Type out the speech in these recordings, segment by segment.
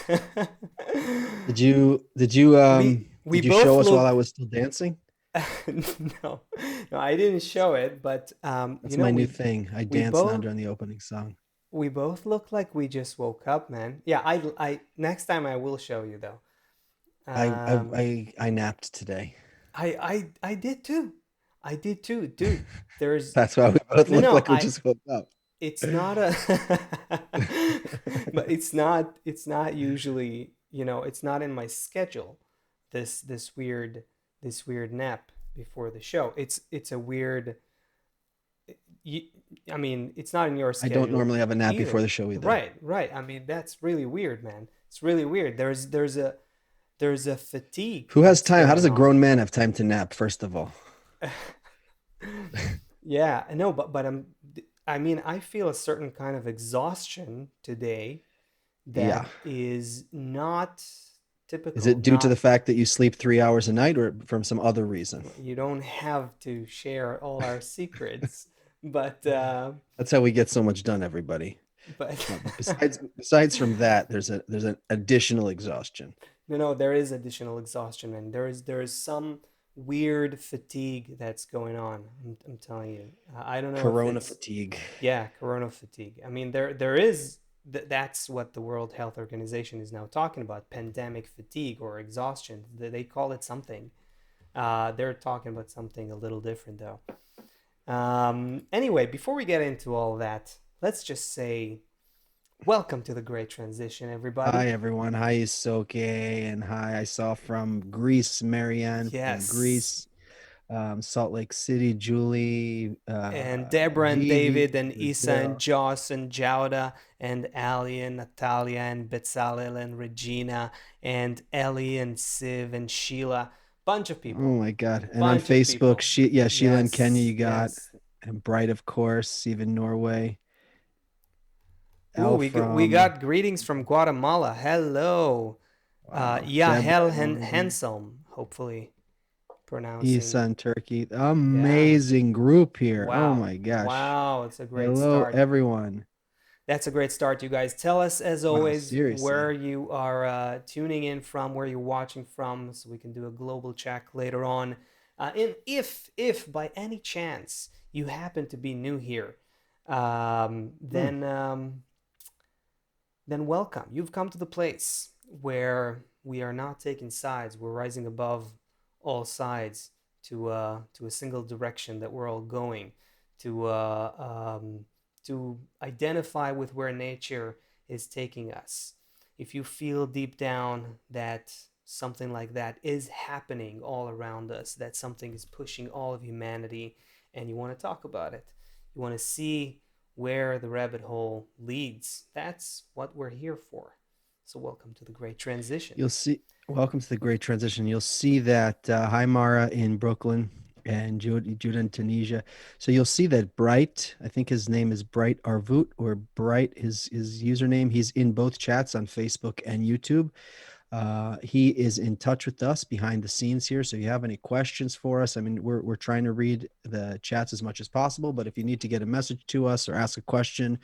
we Did you show both us while I look. was still dancing? No, no, I didn't show it, but That's my new thing. I we dance now both during the opening song. we both look like we just woke up, man. Yeah, I next time I will show you though. I I Um, I napped today. I did too. I did too, dude. There's That's why we both no, look no. like we just woke up. It's not a, but it's not usually, it's not in my schedule. This weird nap before the show. It's a weird. You, I mean, it's not in your I don't schedule normally have a nap before either. the show either. Right, right. I mean, that's really weird, man. It's really weird. There's a fatigue Who has that's time? How does going a on. grown man have time to nap, first of all? Yeah, I know, but I mean, I feel a certain kind of exhaustion today Yeah. that is not Is typical. it due to the Not fact that you sleep 3 hours a night or from some other reason? You don't have to share all our secrets, but That's how we get so much done, everybody. but No, but besides from that, there's an additional exhaustion. no, no, there is additional exhaustion, and there is some weird fatigue that's going on. I'm telling you. I don't know if Corona it's, fatigue. yeah, corona fatigue. I mean, there is that's what the World Health Organization is now talking about, pandemic fatigue or exhaustion. They call it something. They're talking about something a little different though. Anyway, before we get into all that, let's just say welcome to the Great Transition, everybody. Hi everyone. Hi Isoke and hi. I saw from Greece, Marianne from Yes. Greece, Salt Lake City, Julie, And Deborah and Vivi, David and Isa and Brazil. Joss and Jauda and Ali and Natalia and Betzalel and Regina and Ellie and Siv and Sheila. Bunch of people. Oh my God. And on Bunch of Facebook, people. Sheila and Kenya Yes, you got, yes. and Bright, of course, even Norway. Ooh, L we from got greetings from Guatemala. Hello. wow, Deborah Yahel and Wendy, Hanselm, hopefully pronouncing. Isa and Turkey. Yeah. Amazing group here. Oh Wow. my gosh. Wow. It's a great Hello, start. everyone. That's a great start, you guys. Tell us, as Wow, always, where seriously. you are tuning in from, where you're watching from, so we can do a global check later on. And if by any chance you happen to be new here, um, Hmm. then um, then welcome. You've come to the place where we are not taking sides. We're rising above all sides to a single direction that we're all going to to identify with where nature is taking us. If you feel deep down that something like that is happening all around us, that something is pushing all of humanity, and you want to talk about it, you want to see where the rabbit hole leads. That's what we're here for. So, welcome to the Great Transition. You'll see. Welcome to the Great Transition. You'll see that hi Mara in Brooklyn and Judah in Tunisia. So you'll see that Bright. I think his name is Bright Arvut or Bright. His username. He's in both chats on Facebook and YouTube. He is in touch with us behind the scenes here. So if you have any questions for us, I mean, we're trying to read the chats as much as possible. But if you need to get a message to us or ask a question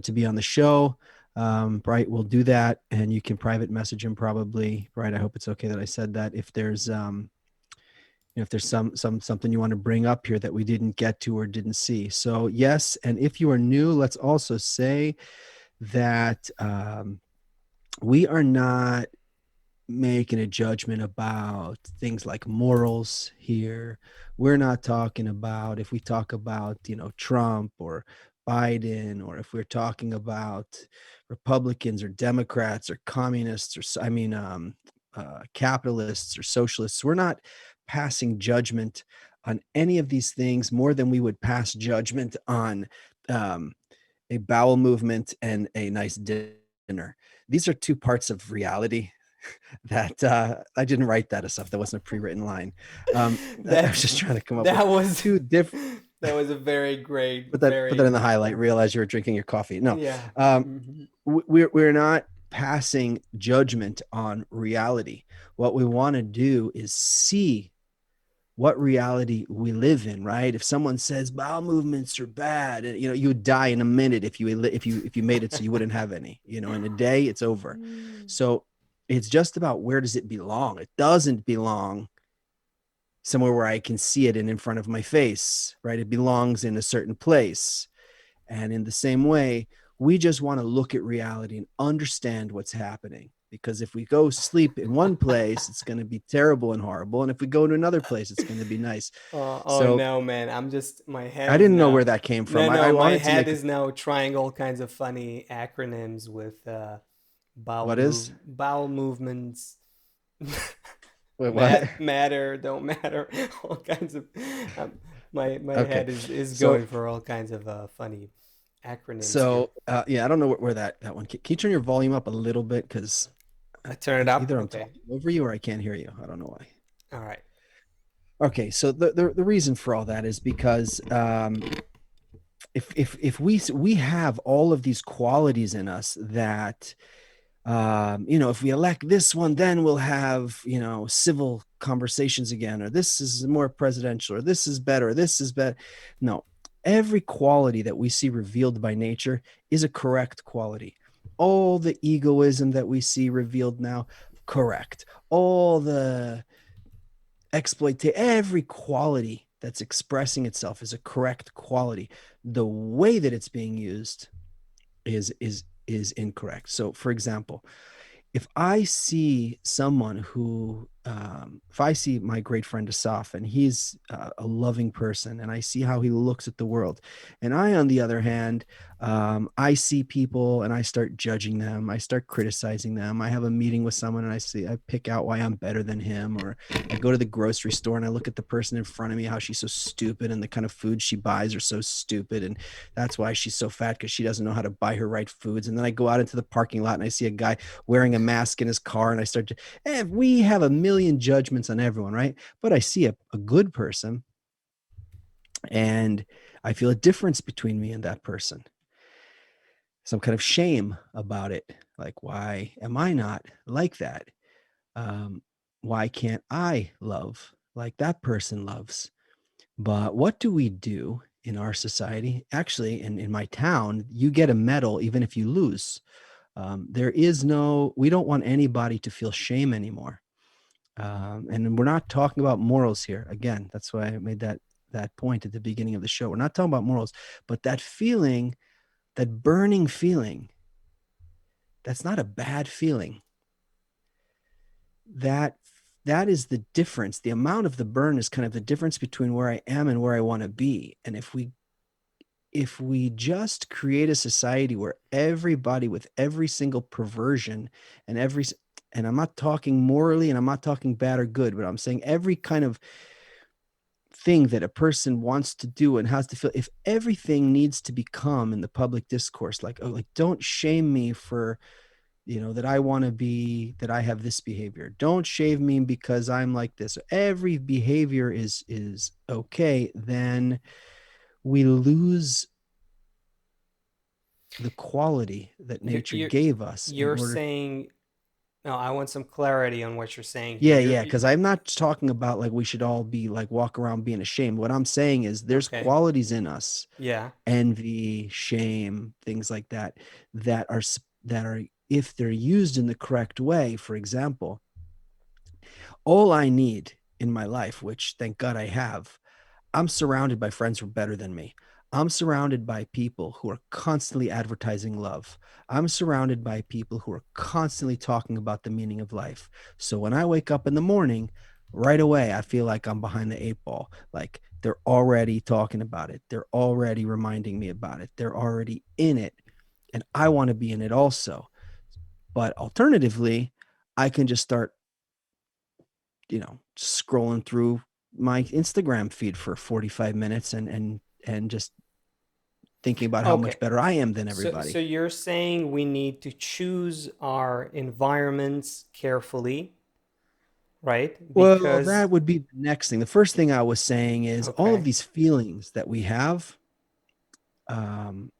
to be on the show, Bright will do that, and you can private message him probably. Bright, I hope it's okay that I said that. If there's something you want to bring up here that we didn't get to or didn't see. So yes, and if you are new, let's also say that we are not making a judgment about things like morals here. We're not talking about if we talk about, Trump or Biden, or if we're talking about Republicans or Democrats or communists or, capitalists or socialists. We're not passing judgment on any of these things more than we would pass judgment on um, a bowel movement and a nice dinner. These are two parts of reality that I didn't write that as stuff. That wasn't a pre-written line. I was That's just trying to come up with that was two different. that was a very great, Put that very in the good highlight. point. Realize you were drinking your coffee. No, Yeah. um, Mhm. we're not passing judgment on reality. What we want to do is see what reality we live in, right? If someone says bowel movements are bad, you would die in a minute if you made it so you wouldn't have any. In a day it's over. So it's just about, where does it belong? It doesn't belong somewhere where I can see it and in front of my face, right? It belongs in a certain place. And in the same way, we just want to look at reality and understand what's happening. Because if we go sleep in one place, it's going to be terrible and horrible. And if we go to another place, it's going to be nice. Oh So no, man. My head I is didn't know now, where that came no, from. no, I my wanted to head make, is now trying all kinds of funny acronyms with what is? bowel movements, Wait, what? matter, don't matter, all kinds of. Um, my Okay. head is So, going for all kinds of funny acronyms here. yeah, I don't know where that one, can you turn your volume up a little bit? Because I turn it up. either I'm Okay. talking over you or I can't hear you. I don't know why. All right. Okay. So the reason for all that is because, if we have all of these qualities in us that, if we elect this one, then we'll have, civil conversations again, or this is more presidential, or this is better, this is better. No, every quality that we see revealed by nature is a correct quality. All the egoism that we see revealed now, correct. All the every quality that's expressing itself is a correct quality. The way that it's being used is incorrect. So, for example, if I see someone who, if I see my great friend Asaf, and he's a loving person, and I see how he looks at the world, and I, on the other hand, I see people and I start judging them, I start criticizing them. I have a meeting with someone and I pick out why I'm better than him, or I go to the grocery store and I look at the person in front of me, how she's so stupid, and the kind of food she buys are so stupid, and that's why she's so fat, because she doesn't know how to buy her right foods. And then I go out into the parking lot and I see a guy wearing a mask in his car, and I start to, we have a million judgments on everyone, right? But I see a good person, and I feel a difference between me and that person, some kind of shame about it. Like, why am I not like that? um, why can't I love like that person loves? But what do we do in our society? Actually, in my town, you get a medal even if you lose. There is no, we don't want anybody to feel shame anymore. And we're not talking about morals here. Again, that's why I made that point at the beginning of the show. We're not talking about morals, but that feeling, that burning feeling, that's not a bad feeling. That that is the difference. The amount of the burn is kind of the difference between where I am and where I want to be. And if we just create a society where everybody, with every single perversion and and I'm not talking morally, and I'm not talking bad or good, but I'm saying every kind of thing that a person wants to do and has to feel, if everything needs to become in the public discourse, like, oh, like, don't shame me for, that I want to be, that I have this behavior, don't shame me because I'm like this, every behavior is okay, then we lose the quality that You're nature you're, gave us in you're order. saying, no, I want some clarity on what you're saying here. Yeah, because I'm not talking about like we should all be like walk around being ashamed. What I'm saying is there's Okay. qualities in us, Yeah. envy, shame, things like that, that are, if they're used in the correct way. For example, all I need in my life, which thank God I have, I'm surrounded by friends who are better than me. I'm surrounded by people who are constantly advertising love. I'm surrounded by people who are constantly talking about the meaning of life. So when I wake up in the morning, right away, I feel like I'm behind the eight ball. Like, they're already talking about it. They're already reminding me about it. They're already in it. And I want to be in it also. But alternatively, I can just start, scrolling through my Instagram feed for 45 minutes, and just thinking about how Okay. much better I am than So everybody. you're saying we need to choose our environments carefully, right? Well, Because, that would be the next thing. The first thing I was saying is all of okay. these feelings that we have. Um,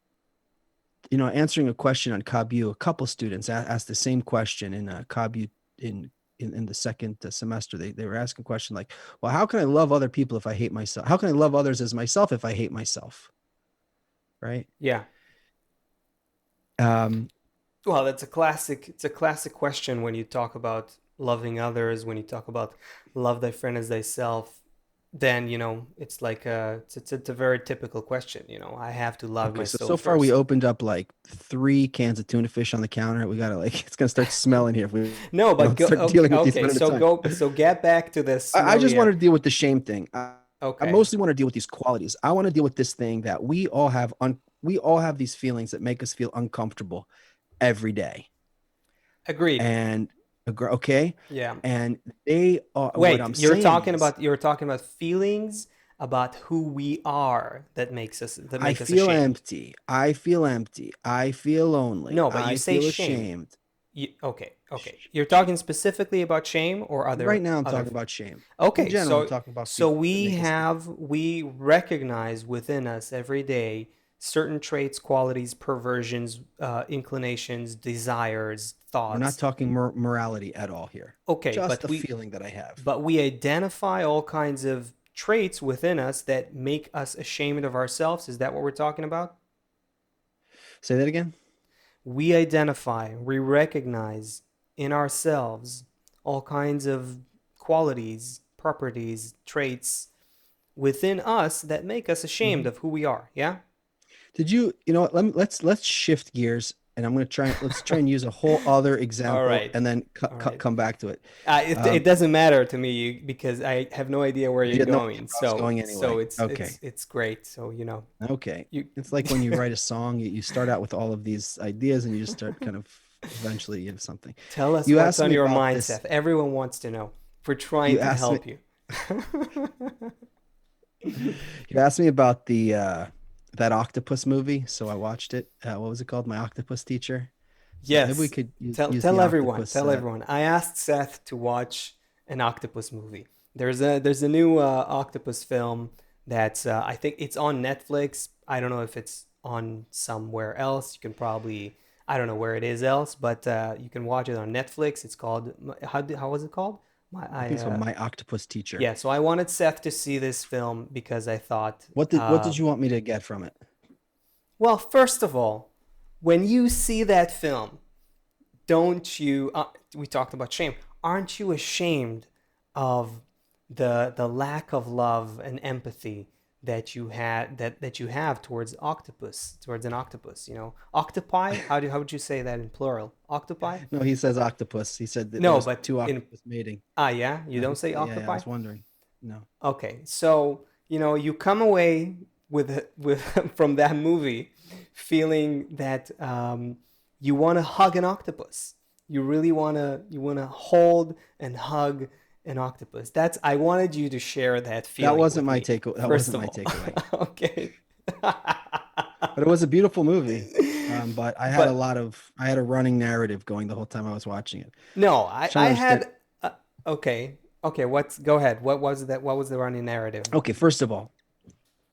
answering a question on Kabu, a couple students asked the same question in Kabu, in in the second semester. They were asking a question like, well, how can I love other people if I hate myself? How can I love others as myself if I hate myself? Right. Yeah. Um, Well, that's a classic. It's a classic question when you talk about loving others. When you talk about love thy friend as thyself, then it's like it's a very typical question. I have to love okay. myself So far we first. opened up like 3 cans of tuna fish on the counter. We gotta like, it's gonna start smelling here if we No, but don't go. start Okay, dealing with these okay. one at a So time. go. So get back to the I just smelly wanted air. to deal with the shame thing. I Okay, mostly want to deal with these qualities. I want to deal with this thing that we all have these feelings that make us feel uncomfortable every day. agreed. And okay, Yeah. and they are what Wait, I'm saying is you're talking about feelings about who we are that I make us feel ashamed. empty. I feel empty. I feel lonely. No, but you I say feel shame. ashamed. Okay, okay. You're talking specifically about shame or Right other now I'm other. talking about shame. In Okay, general, I'm so talking about so feelings that we make us feel. have we recognize within us every day certain traits, qualities, perversions, inclinations, desires, We're not thoughts. talking morality at all here. Okay, Just the feeling that I have. but we identify all kinds of traits within us that make us ashamed of ourselves. Is that what we're talking about? Say that again. We recognize in ourselves all kinds of qualities, properties, traits within us that make us ashamed Mhm. of who we are. Yeah? Did you know what? Let's shift gears, and I'm gonna try. Let's try and use a whole other All example, right. and then All right. come back to it. It Um, doesn't matter to me because I have no idea where you you're had no idea going. where I was So going so anyway. it's Okay, it's it's great. So okay. you It's like when you write a song, you start out with all of these ideas, and you just start kind of eventually into something. tell us You what's asked on me your about mind, this. Seth. Everyone wants to know. We're trying You to asked me. help you. You asked me about the that octopus movie, so I watched it. What was it called? My Octopus Teacher. So maybe we Yes. could Tell use the tell everyone. octopus. Tell everyone. I asked Seth to watch an octopus movie. There's a new octopus film that's I think it's on Netflix. I don't know if it's on somewhere else. You can probably I don't know where it is else, but you can watch it on Netflix. It's called how was it called? My I I think it's called My Octopus Teacher. Yeah. So I wanted Seth to see this film because I thought What did you want me to get from it? well, first of all, when you see that film, don't you we talked about shame, aren't you ashamed of the lack of love and empathy that you have towards an octopus, octopi, how would you say that in plural, octopi? No, he says octopus. He said that there No, was but two in octopus mating. yeah, you No, don't say yeah, I octopi. was wondering. No. Okay, so you come away with from that movie feeling that you want to hug an octopus. You want to hold and hug an octopus. That's I wanted you to share that That feeling wasn't with my me. take. That First wasn't of my all, takeaway. okay. But it was a beautiful movie. But But I had a running narrative going the whole time I was watching it. I no, was I trying I to understand. had okay. Okay, what's go ahead. What was the running narrative? Okay, first of all,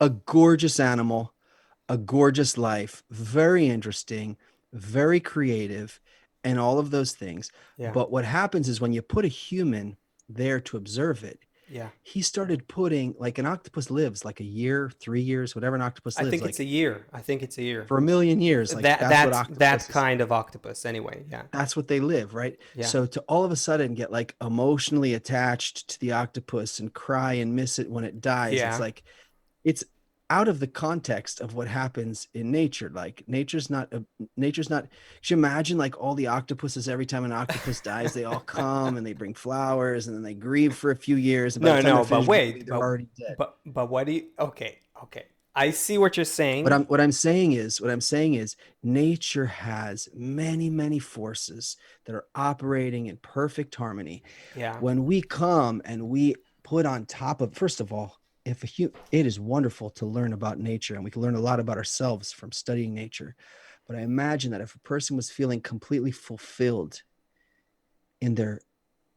a gorgeous animal, a gorgeous life, very interesting, very creative, and all of those things. Yeah. But what happens is when you put a human there to observe it, Yeah. he started putting like an octopus lives like a year, 3 years, whatever an octopus I lives, think it's a like year. I think it's a year. for a million years. Like That that's what that that octopuses, kind of octopus anyway. Yeah. that's what they live, right? Yeah. So to all of a sudden get like emotionally attached to the octopus and cry and miss it when it dies, it's Yeah. like it's out of the context of what happens in nature. Like nature's not. Could you imagine like all the octopuses every time an octopus dies, they all come and they bring flowers and then they grieve for a few years. And by the No, time they're no, but finished grieving, wait, they're already dead. but what do you okay, okay. I see what you're What saying. I'm saying is nature has many forces that are operating in perfect harmony. Yeah. When we come and we put on top of, first of all, it is wonderful to learn about nature, and we can learn a lot about ourselves from studying nature. But I imagine that if a person was feeling completely fulfilled in their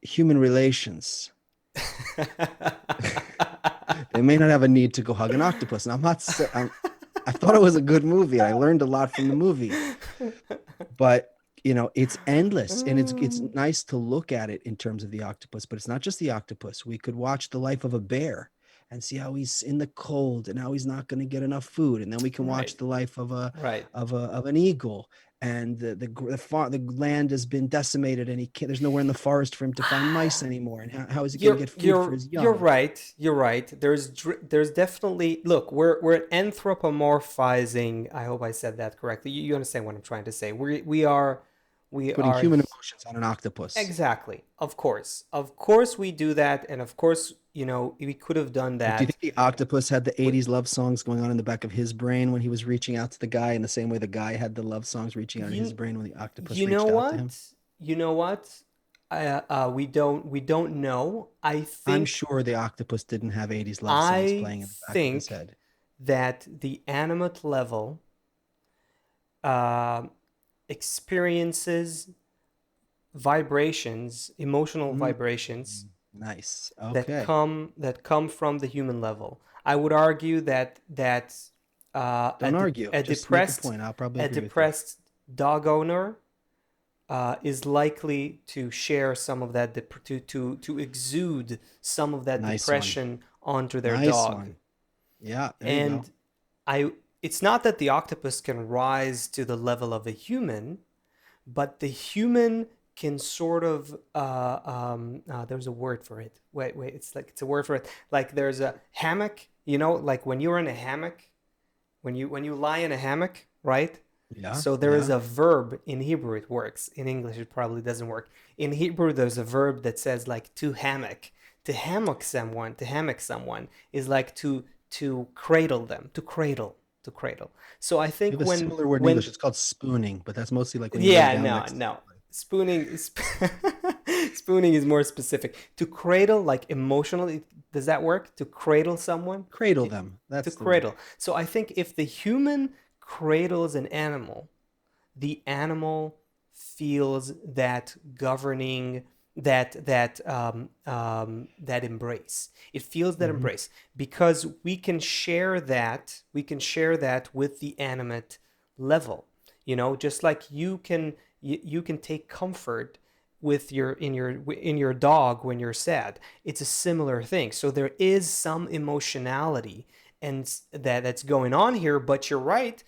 human relations, they may not have a need to go hug an octopus. And I'm not saying I thought it was a good movie. I learned a lot from the movie, but it's endless, and it's Mm, nice to look at it in terms of the octopus, but it's not just the octopus. We could watch the life of a bear and see how he's in the cold and how he's not going to get enough food, and then we can watch right, the life of a right. of an eagle, and the land has been decimated, and there's nowhere in the forest for him to find mice anymore, and how is he going to You're get food for you're his you're young? right. You're right. There's definitely, look. We're anthropomorphizing. I hope I said that correctly. You understand what I'm trying to say. We Putting are human emotions on an octopus. exactly. Of course we do that, and of course we could have done Like, do you that. think the octopus had the With 80s love songs going on in the back of his brain when he was reaching out to the guy, in the same way the guy had the love songs reaching out in his you brain when the octopus you know reached out to him? what you know what we don't know. I'm sure the octopus didn't have 80s love songs I playing in the back of his think head. that the animate level uh, experiences vibrations, emotional Mm, vibrations nice. that Okay. come from the human level. I would argue that Don't argue. Just make a point. I'll probably a agree with you. depressed dog owner is likely to share some of that to exude some of that Nice one. depression onto their Nice dog. one. Yeah, there you go. And I it's not that the octopus can rise to the level of a human, but the human can sort of there's a word for it. Wait, it's a word for it. Like there's a hammock, like when you're in a hammock, when you lie in a hammock, right? Yeah, So there is yeah. a verb in Hebrew, it works. In English it probably doesn't work. In Hebrew there's a verb that says like to hammock. To hammock someone is like to cradle them, to cradle. So I We have think a when similar word in when English. It's called spooning, but that's mostly like when you lay yeah, down no, next to no. somebody. Spooning is spooning is more specific. To cradle, like emotionally, does that work? To cradle someone? Cradle It, them. to That's the word. cradle. So I think if the human cradles an animal, the animal feels that governing that embrace. It feels that Hmm. embrace because we can share that with the animate level. Just like you can take comfort with your dog when you're sad. It's a similar thing. So there is some emotionality and that's going on here, but you're right.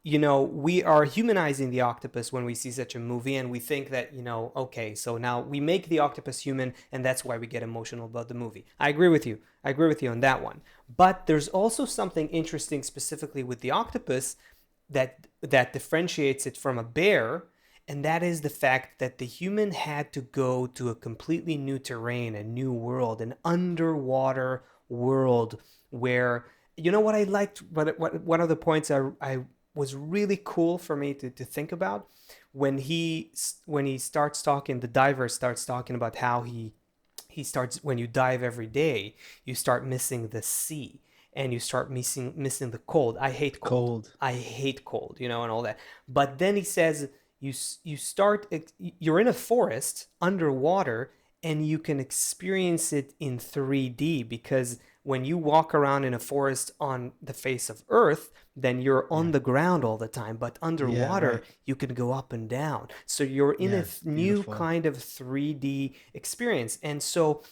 We are humanizing the octopus when we see such a movie, and we think that, okay, so now we make the octopus human, and that's why we get emotional about the movie. I agree with you. I agree with you on that one. But there's also something interesting specifically with the octopus that differentiates it from a bear, and that is the fact that the human had to go to a completely new terrain, a new world, an underwater world where what I liked, what one of the points I was really cool for me to think about when he starts talking, the diver starts talking about how he starts, when you dive every day, you start missing the sea and you start missing the cold. I hate cold. Cold. I hate cold, and all that. But then he says you start you're in a forest underwater and you can experience it in 3D because when you walk around in a forest on the face of Earth, then you're on Yeah. the ground all the time. But Yeah, underwater, right. you can go up and down. So you're in a Yeah, new beautiful. kind of 3D experience. And so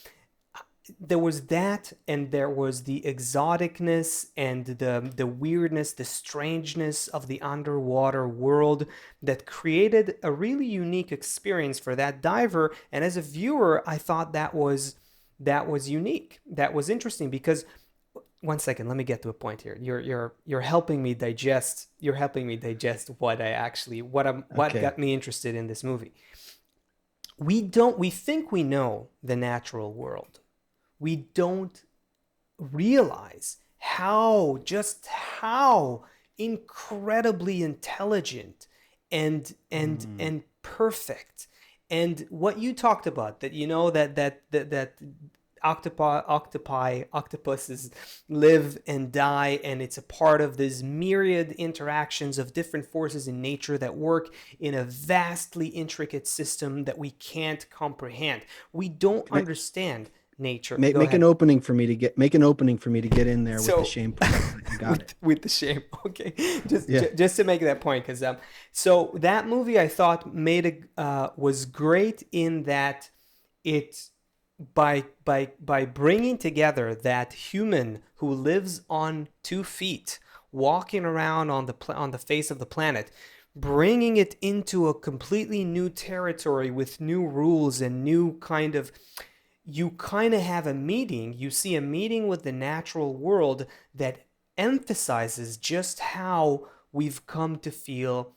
there was that, and there was the exoticness and the weirdness, the strangeness of the underwater world that created a really unique experience for that diver. And as a viewer, I thought that was unique. That was interesting because, one second, let me get to a point here. You're helping me digest. You're helping me digest what Okay. got me interested in this movie. We think we know the natural world. We don't realize how incredibly intelligent Mm. and perfect. And what you talked about, that that octopuses live and die, and it's a part of this myriad interactions of different forces in nature that work in a vastly intricate system that we can't comprehend. We don't Can I understand. nature. Make Go make an ahead. opening for me to get in there with the So shame point. I got it. with the shame, okay, Yeah. just to make that point, because so that movie I thought made a was great in that it by bringing together that human who lives on 2 feet, walking around on on the face of the planet, bringing it into a completely new territory with new rules and new kind of, you kind of have a meeting, you see a meeting with the natural world that emphasizes just how we've come to feel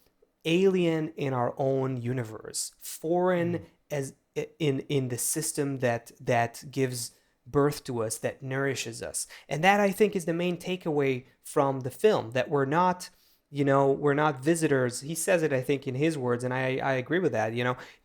alien in our own universe, foreign as in the system that gives birth to us, that nourishes us. And that I think is the main takeaway from the film, that we're not, we're not visitors. He says it, I think, in his words, and I agree with that.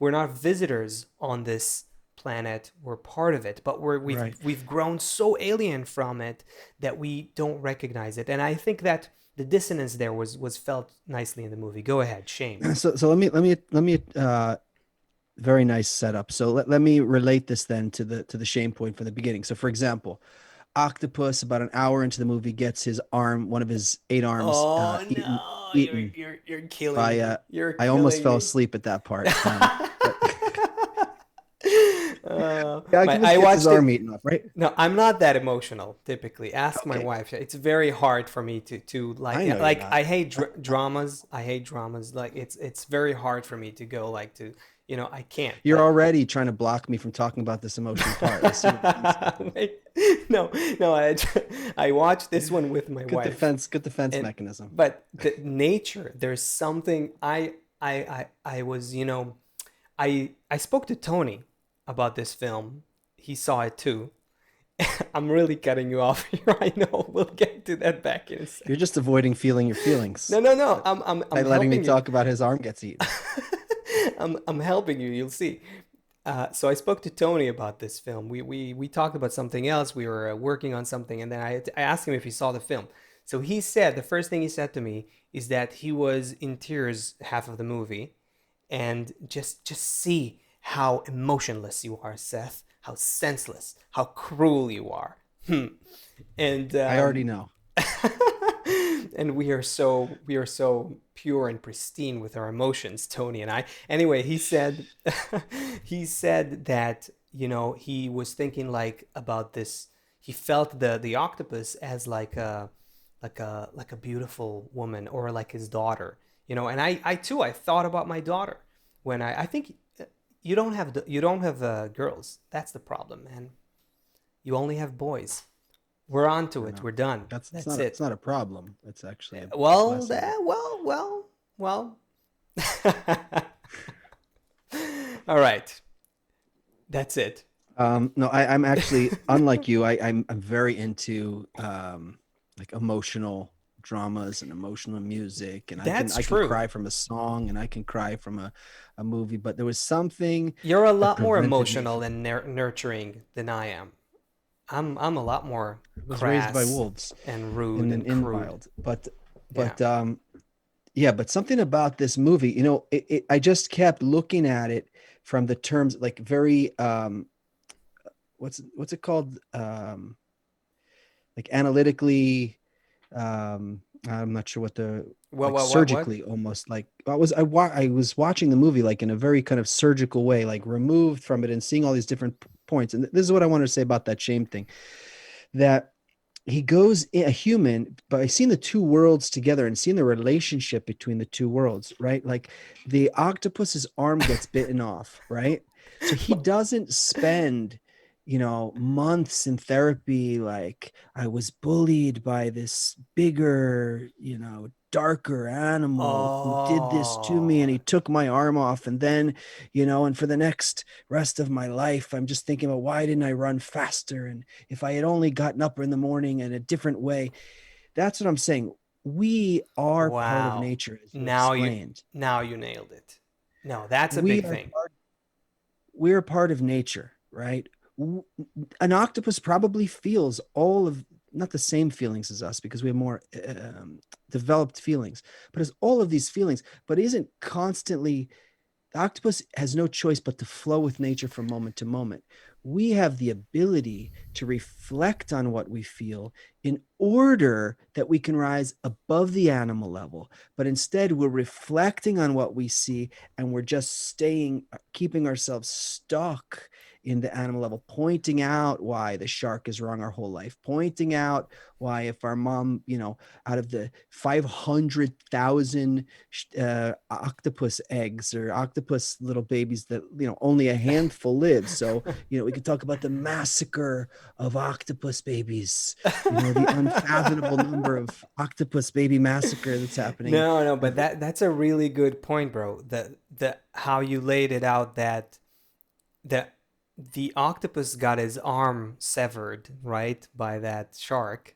We're not visitors on this planet, we're part of it, but Right. we've grown so alien from it that we don't recognize it. And I think that the dissonance there was felt nicely in the movie. Go ahead, shame. So let me very nice setup. So let me relate this then to the shame point from the beginning. So for example, Octopus, about an hour into the movie, gets his arm, one of his 8 arms, Oh eaten no, eaten you're killing by me. You're I almost killing fell me. asleep at that part. But the My Octopus I gets his watched arm it. eaten off, right? No, I'm not that emotional typically. Ask my Okay. wife. It's very hard for me to like, I know you're not. I hate dramas. I hate dramas. Like it's very hard for me to go like to, I can't You're like. already trying to block me from talking about this emotional part. I see what it means. Wait, no, no. I watched this one with my wife, Good defense and mechanism. but the nature. There's something I was, I spoke to Tony about this film. He saw it too. I'm really cutting you off here. I know. We'll get to that back in a You're second. just avoiding feeling your feelings No, no, no. by I'm letting me helping you. talk about his arm gets eaten. I'm helping you. You'll see. So I spoke to Tony about this film. We talked about something else. We were working on something, and then I asked him if he saw the film. So he said the first thing he said to me is that he was in tears half of the movie, and just see how emotionless you are, Seth. How senseless, how cruel you are. And I already know. and we are so pure and pristine with our emotions, Tony and I. Anyway, he said he said that he was thinking like about this. He felt the octopus as like a beautiful woman, or like his daughter. And I too, I thought about my daughter when I think you don't have girls. That's the problem, man. You only have boys. We're on to I it. know. We're done. That's That's it's it. not a problem. It's actually a Well, blessing. well. All right. That's it. No, I'm actually unlike you. I'm very into like emotional dramas and emotional music, and I can That's I can true. cry from a song and I can cry from a movie. But there was something You're a that lot more prevented me emotional from. and nurturing than I am. I'm a lot more I was raised by crass wolves and rude in and in the crude. wild, Yeah. but yeah, but something about this movie, I just kept looking at it from the terms like very what's it called, like analytically, I'm not sure what the, like What? surgically, almost like I was watching the movie like in a very kind of surgical way, like removed from it and seeing all these different points. And this is what I wanted to say about that shame thing, that he goes a human by seeing the two worlds together and seeing the relationship between the two worlds, right? Like the octopus's arm gets bitten off, right? So he doesn't spend, months in therapy, like I was bullied by this bigger, darker animal who did this to me and Oh, he took my arm off. And then, and for the next rest of my life, I'm just thinking about why didn't I run faster? And if I had only gotten up in the morning in a different way. That's what I'm saying. We are part of wow. nature, as you Now you explained. now you nailed it. No, that's a We big are thing. part, we're part of nature, right? An octopus probably feels all of, not the same feelings as us because we have more developed feelings, but has all of these feelings, but isn't constantly. The octopus has no choice but to flow with nature from moment to moment. we have the ability to reflect on what we feel in order that we can rise above the animal level. But instead, we're reflecting on what we see and we're just keeping ourselves stuck in the animal level, pointing out why the shark is wrong our whole life, pointing out why if our mom, out of the 500,000 octopus eggs or octopus little babies that, only a handful live. So, we could talk about the massacre of octopus babies, the unfathomable number of octopus baby massacre that's happening. No, no, but Every, that's a really good point, bro. The how you laid it out, that the the octopus got his arm severed, right, by that shark,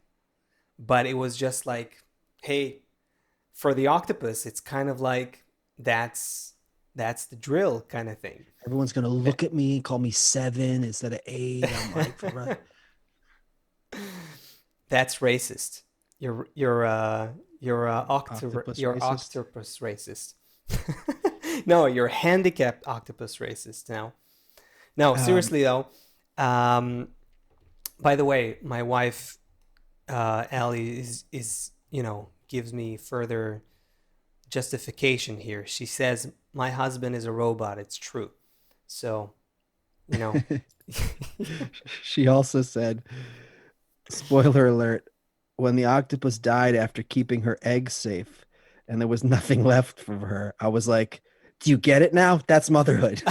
but it was just like, hey, for the octopus, it's kind of like that's the drill kind of thing. everyone's going to N- look at me, call me 7 instead of 8. I'm like, That's racist. octopus you're racist. octopus racist. No, you're handicapped octopus racist now. No, Um, seriously though. Um, by the way, my wife, Allie, is gives me further justification here. She says my husband is a robot. It's true. So you know. she also said, spoiler alert, when the octopus died after keeping her eggs safe and there was nothing left for her, I was like, do you get it now? That's motherhood.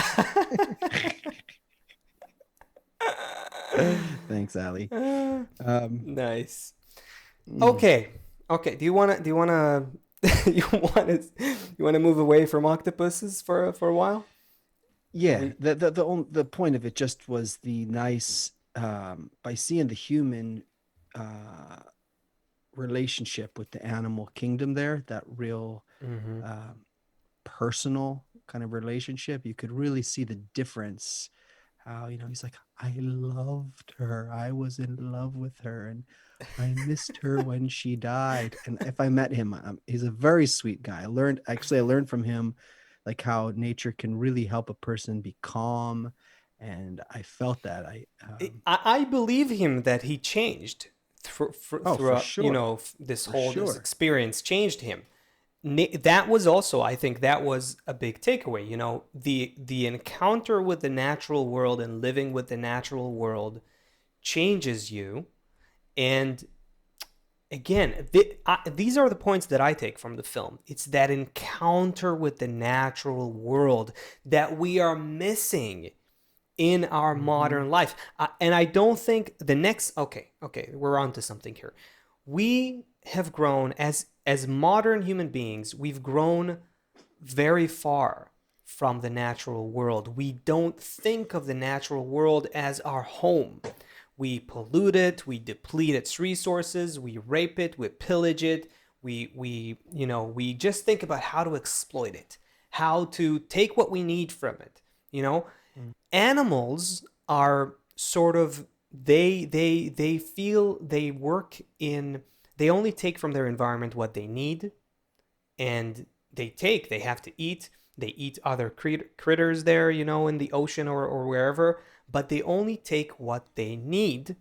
Thanks, Ali. Um, Nice. mm, Okay. Okay. You wanna you wanna move away from octopuses for a while? Are yeah, we? the point of it just was the nice, by seeing the human uh, relationship with the animal kingdom there, that real Mm-hmm. um, personal kind of relationship, you could really see the difference. How, he's like, I loved her. I was in love with her and I missed her when she died. And if I met him, he's a very sweet guy. I learned from him like how nature can really help a person be calm. And I felt that I believe him that he changed oh, for throughout. sure. For This sure. experience changed him. That was also, I think, that was a big takeaway. The encounter with the natural world and living with the natural world changes you. And again, these are the points that I take from the film. It's that encounter with the natural world that we are missing in our Hmm. modern life. And I don't think the next. Okay, we're on to something here. We have grown as modern human beings. We've grown very far from the natural world. We don't think of the natural world as our home. We pollute it, we deplete its resources, we rape it, we pillage it, we just think about how to exploit it, how to take what we need from it. You know, animals are sort of, they feel they work in, they only take from their environment what they need, and they have to eat, they eat other critters there, in the ocean or wherever, but they only take what they need,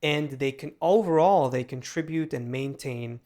and they contribute and maintain,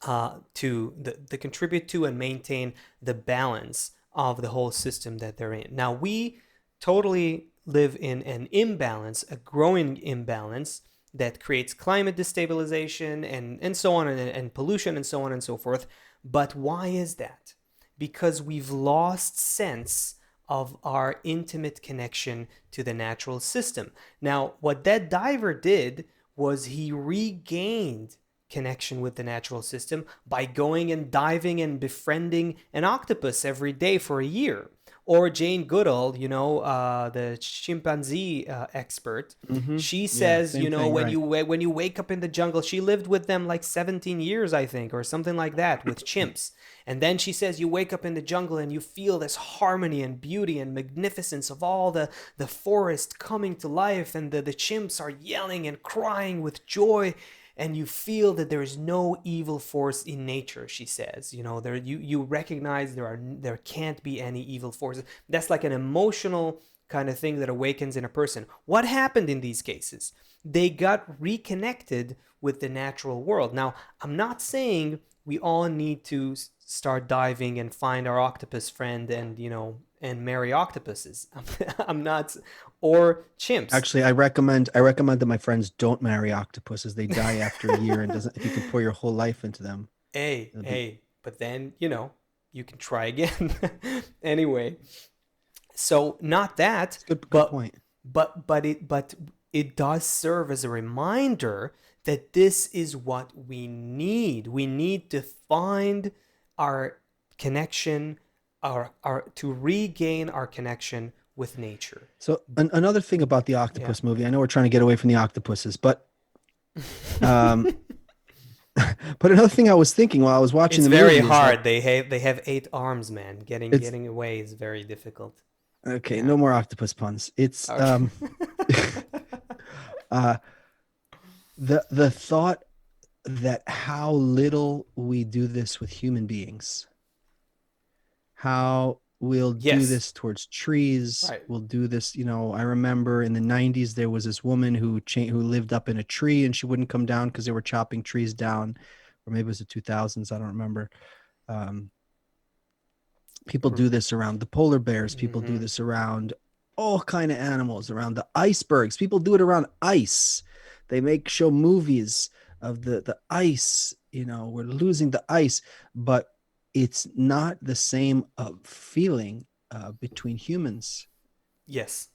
they contribute to and maintain the balance of the whole system that they're in. Now we totally live in an imbalance, a growing imbalance that creates climate destabilization and so on, and pollution and so on and so forth. But why is that? Because we've lost sense of our intimate connection to the natural system. Now, what that diver did was he regained connection with the natural system by going and diving and befriending an octopus every day for a year. Or Jane Goodall, the chimpanzee expert, Hmm. she Yeah, says, same thing, right. when you wake up in the jungle, she lived with them like 17 years, I think, or something like that, with chimps. And then she says you wake up in the jungle and you feel this harmony and beauty and magnificence of all the forest coming to life, and the chimps are yelling and crying with joy, and you feel that there is no evil force in nature. She says, you recognize there can't be any evil forces. That's like an emotional kind of thing that awakens in a person. What happened in these cases? They got reconnected with the natural world. Now, I'm not saying we all need to start diving and find our octopus friend and, and marry octopuses. I'm not, or chimps. Actually, I recommend that my friends don't marry octopuses. They die after a year, and doesn't if you can pour your whole life into them, Hey, it'll be hey, but then, you can try again. Anyway, so not that, it's a good but point. but it does serve as a reminder that this is what we need. We need to find our connection, our to regain our connection with nature. So another thing about the Yeah. octopus movie, I know we're trying to get away from the octopuses, um, but another thing I was thinking while I was watching It's the very movie is that hard. They have 8 arms, man. Getting it's getting away is very difficult. okay. Yeah. No more octopus puns. It's Okay. uh, the thought that how little we do this with human beings, how we'll do Yes. this towards trees, Right. we'll do this. I remember in the 90s there was this woman who lived up in a tree and she wouldn't come down because they were chopping trees down, or maybe it was the 2000s, I don't remember. um, People do this around the polar bears, people do Mm-hmm. this around all kind of animals, around the icebergs, people do it around ice. They show movies of the ice. We're losing the ice, but it's not the same feeling between humans. Yes.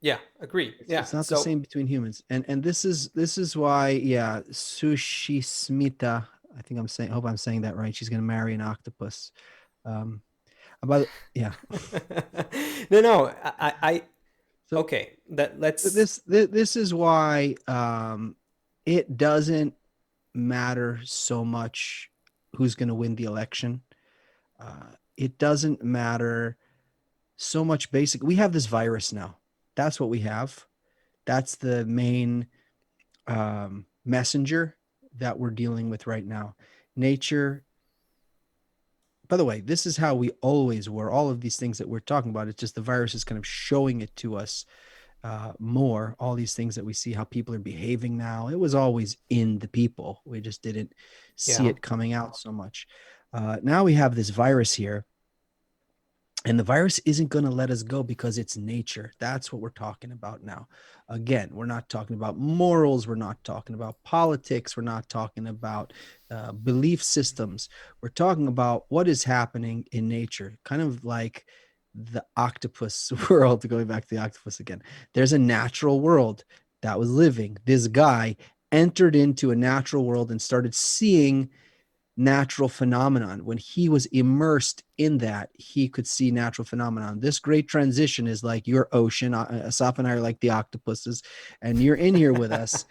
Yeah. Agree. Yeah. It's not the So same between humans, and this is why, yeah, Sushi Smita, I think hope I'm saying that right, she's going to marry an octopus. um about Yeah. no, no. I So okay. That let's. this is why it doesn't matter so much who's going to win the election. It doesn't matter so much. We have this virus now. That's what we have. That's the main messenger that we're dealing with right now. Nature. By the way, this is how we always were. All of these things that we're talking about, it's just the virus is kind of showing it to us more. All these things that we see, how people are behaving now, it was always in the people. We just didn't see Yeah. it coming out so much. Now we have this virus here, and the virus isn't going to let us go because it's nature. That's what we're talking about now. Again, we're not talking about morals. We're not talking about politics. We're not talking about belief systems. We're talking about what is happening in nature, kind of like the octopus world. Going back to the octopus again, there's a natural world that was living. This guy entered into a natural world and started seeing natural phenomenon. When he was immersed in that, he could see natural phenomenon. This great transition is like your ocean. Asaf and I are like the octopuses, and you're in here with us,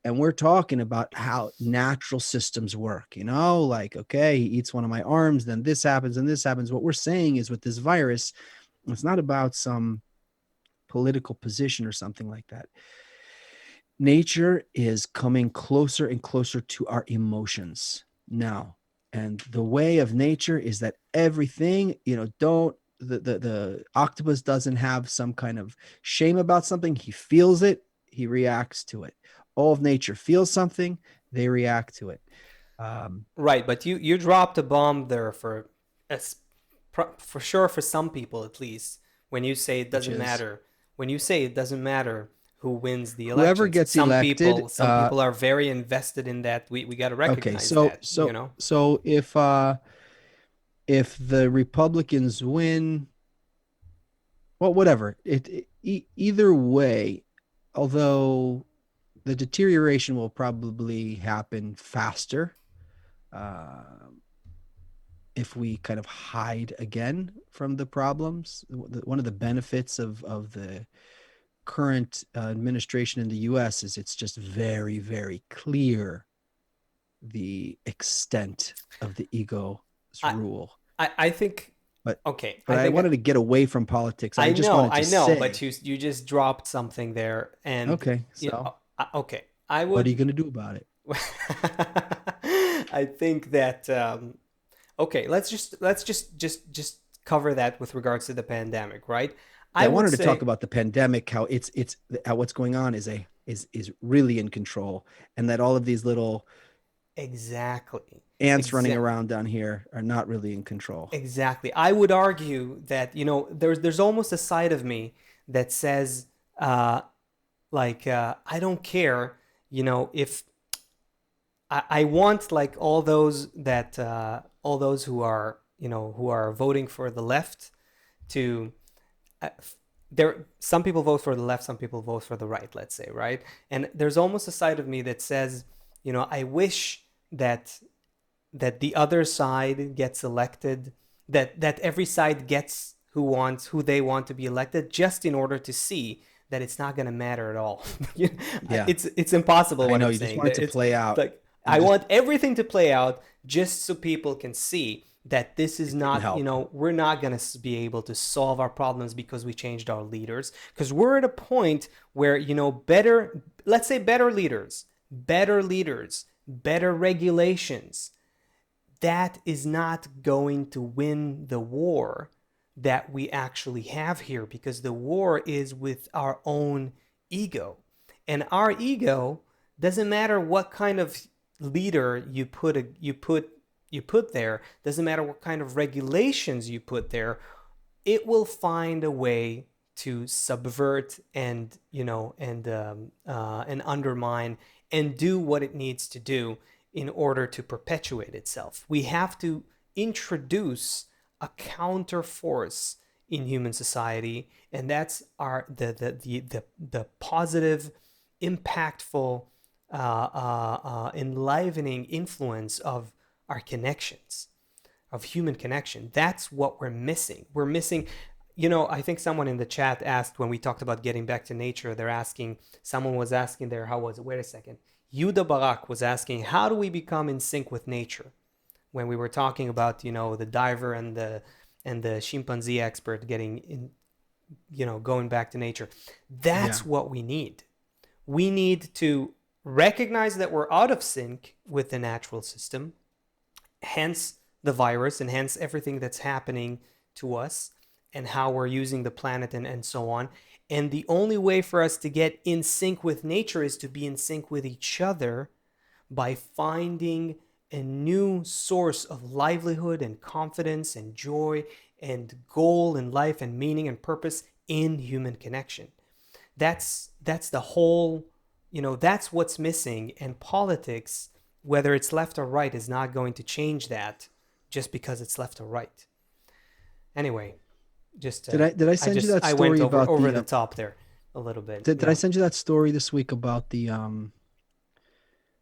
and we're talking about how natural systems work. Like, okay, he eats one of my arms, then this happens and this happens. What we're saying is, with this virus, it's not about some political position or something like that. Nature is coming closer and closer to our emotions now. And the way of nature is that everything, don't the octopus doesn't have some kind of shame about something. He feels it, he reacts to it. All of nature feels something, they react to it. Um, Right, but you dropped a bomb there for sure for some people at least when you say it which doesn't is matter. When you say it doesn't matter who wins the whoever elections, gets some elected. people some people are very invested in that. We got to Okay, recognize so that, so so if the Republicans win, well, whatever. Either way, although the deterioration will probably happen faster uh, if we kind of hide again from the problems. One of the benefits of the current administration in the U.S. is it's just very, very clear the extent of the ego's I rule. I think But okay, but I wanted to get away from politics. I just wanted I to know, but say, you just dropped something there, and okay, so okay, I what are you would. going to do about it? I think that okay, let's just cover that with regards to the pandemic, right? Yeah, I I would wanted to talk say about the pandemic, how it's how what's going on is really in control, and that all of these little exactly, ants running exactly. around down here are not really in control. Exactly. I would argue that, there's almost a side of me that says, uh, I don't care, if I want like all those who are, who are voting for the left to, uh, there, some people vote for the left, some people vote for the right, let's say, right? And there's almost a side of me that says, I wish that the other side gets elected, that every side gets who they want to be elected, just in order to see that it's not going to matter at all. Yeah, It's impossible I what know. I'm You just saying. want it to It's play out. like You I just want everything to play out just so people can see that this is it didn't not, help. we're not going to be able to solve our problems because we changed our leaders, because we're at a point where, better, let's say better leaders, better regulations, that is not going to win the war that we actually have here, because the war is with our own ego. And our ego, doesn't matter what kind of leader you put there, doesn't matter what kind of regulations you put there, it will find a way to subvert and, and undermine and do what it needs to do in order to perpetuate itself. We have to introduce a counter force in human society, and that's our the positive, impactful, enlivening influence of our connections, of human connection. That's what we're missing. We're missing, I think someone in the chat asked, when we talked about getting back to nature, someone was asking there, how was it? Wait a second. Yuda Barak was asking, how do we become in sync with nature? When we were talking about, the diver and the chimpanzee expert getting in, going back to nature. Yeah. That's what we need. We need to recognize that we're out of sync with the natural system, hence the virus, and hence everything that's happening to us, and how we're using the planet, and so on. And the only way for us to get in sync with nature is to be in sync with each other by finding a new source of livelihood and confidence and joy and goal in life and meaning and purpose in human connection. That's the whole, that's what's missing. And politics, whether it's left or right, is not going to change that just because it's left or right. Anyway, just Did I I send you just that I went story about over the the top there a little bit. did I Yeah. send you that story this week about the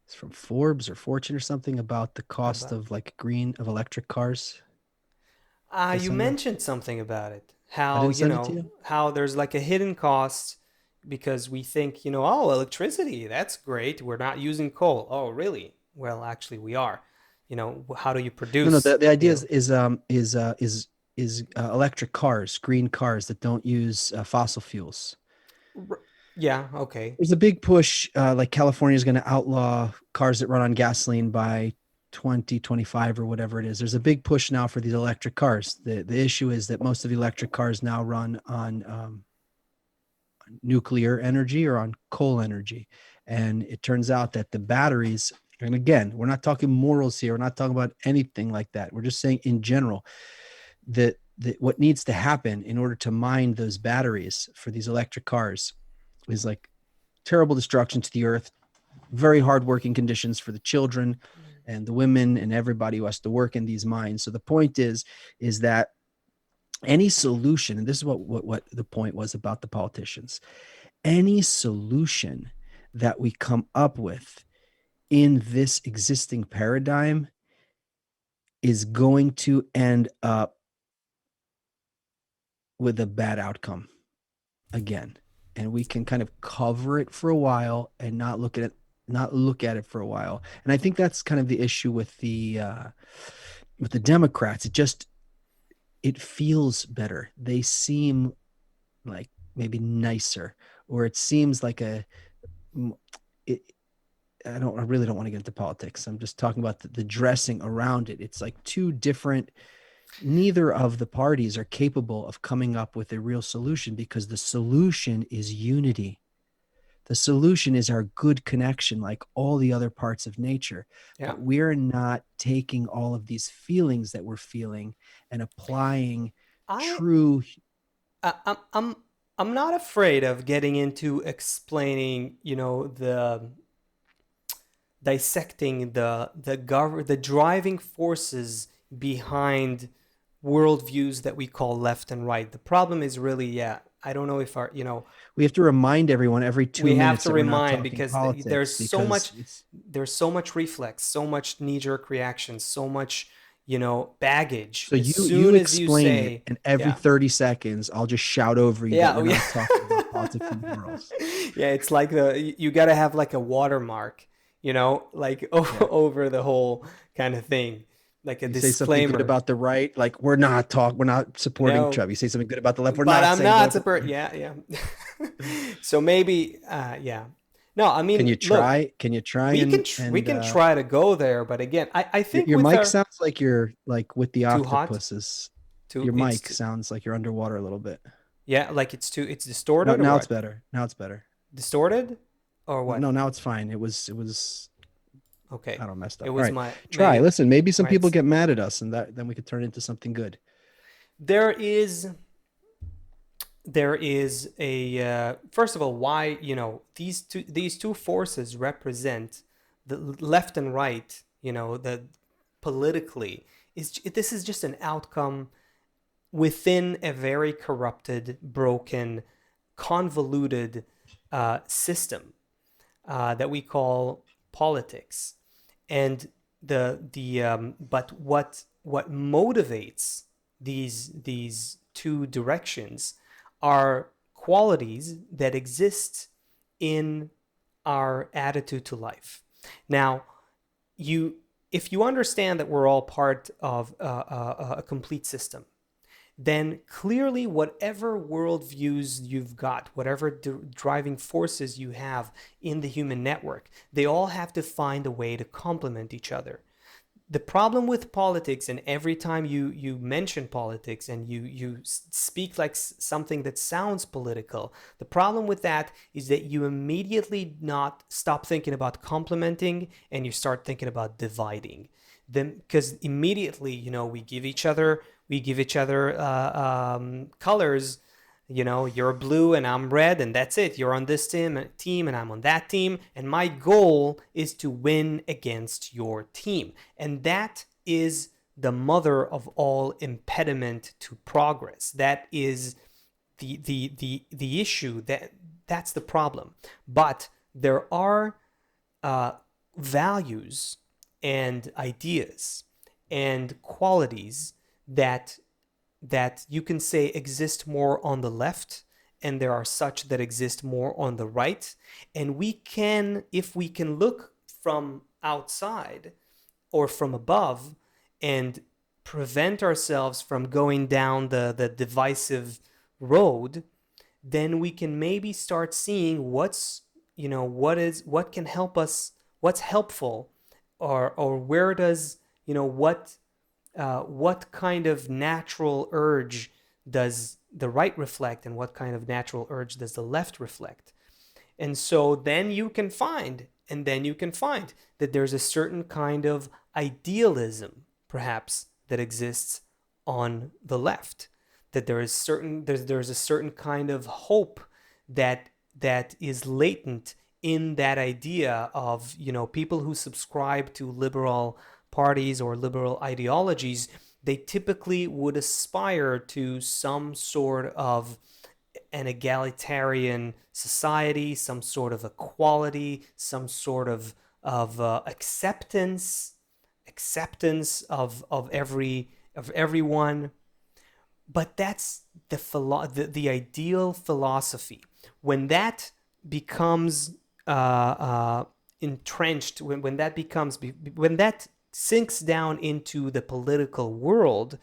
it's from Forbes or Fortune or something about the cost About of like green of electric cars? Did I you send that? mentioned something about it. I How, didn't send it to you. how there's like a hidden cost because we think, oh, electricity, that's great. We're not using coal. Oh, really? Well, actually we are. How do you No, no. produce, The idea is electric cars, green cars that don't use fossil fuels. yeah, okay. There's a big push, like California is going to outlaw cars that run on gasoline by 2025 or whatever it is. There's a big push now for these electric cars. The issue is that most of the electric cars now run on nuclear energy or on coal energy. And it turns out that the batteries, and again, we're not talking morals here, we're not talking about anything like that. We're just saying in general that what needs to happen in order to mine those batteries for these electric cars is like terrible destruction to the earth, very hard working conditions for the children and the women and everybody who has to work in these mines. So the point is that any solution, and this is what the point was about the politicians, any solution that we come up with in this existing paradigm is going to end up with a bad outcome again. And we can kind of cover it for a while and not look at it for a while. And I think that's kind of the issue with the Democrats. It feels better. They seem like maybe nicer, or it seems like it, I really don't want to get into politics. I'm just talking about the dressing around it. It's like two different neither of the parties are capable of coming up with a real solution, because the solution is unity. The solution is our good connection, like all the other parts of nature. Yeah. But we're not taking all of these feelings that we're feeling and applying I, true. I I'm not afraid of getting into explaining, the dissecting the driving forces behind worldviews that we call left and right. The problem is really, yeah, I don't know if our, We have to remind everyone every two we have minutes to that we're not remind, talking because politics, because it's there's so much reflex, so much knee-jerk reaction, so much, baggage. so As you soon as you explain it, say, and every yeah, 30 seconds I'll just shout over you that yeah, oh you're yeah, not talking about politics and morals. yeah, it's like you got to have like a watermark, like Yeah. over the whole kind of thing, like a You say something good disclaimer. about the right, like we're not supporting No, Trump. You say something good about the left, we're but not I'm saying not vote. super. Yeah, yeah. So maybe, yeah. No, I Can mean, you look, try? Can you try and we can try to go there, but again, I think your with mic our sounds like you're like with the too hot, octopuses. too Your it's mic too, sounds like you're underwater a little bit. yeah, like it's No, distorted or now it's what? better. Now it's better. Distorted or No, what? no, now it's fine. It was Okay, I don't messed it up. All was right. my Try. maybe Listen, maybe some people right. get mad at us and that then we could turn it into something good. There is a first of all, why, these two forces represent the left and right, the politically, is this is just an outcome within a very corrupted, broken, convoluted system that we call politics. And but what motivates these two directions are qualities that exist in our attitude to life. Now, you if you understand that we're all part of a complete system, then clearly whatever worldviews you've got, whatever driving forces you have in the human network, they all have to find a way to complement each other. The problem with politics, and every time you mention politics and you speak like something that sounds political, the problem with that is that you immediately not stop thinking about complementing and you start thinking about dividing them, because immediately, we give each other colors. You're blue and I'm red, and that's it. You're on this team and I'm on that team, and my goal is to win against your team. And that is the mother of all impediment to progress. That is the issue. That's the problem. But there are values and ideas and qualities that you can say exist more on the left, and there are such that exist more on the right. And if we can look from outside or from above and prevent ourselves from going down the divisive road, then we can maybe start seeing what can help us, what's helpful, or where does, what kind of natural urge does the right reflect, and what kind of natural urge does the left reflect. And so then you can find that there's a certain kind of idealism, perhaps, that exists on the left. That there's a certain kind of hope that is latent in that idea of, people who subscribe to liberal parties or liberal ideologies. They typically would aspire to some sort of an egalitarian society, some sort of equality, some sort of acceptance of everyone. But that's the ideal philosophy. When that becomes entrenched, when that sinks down into the political world,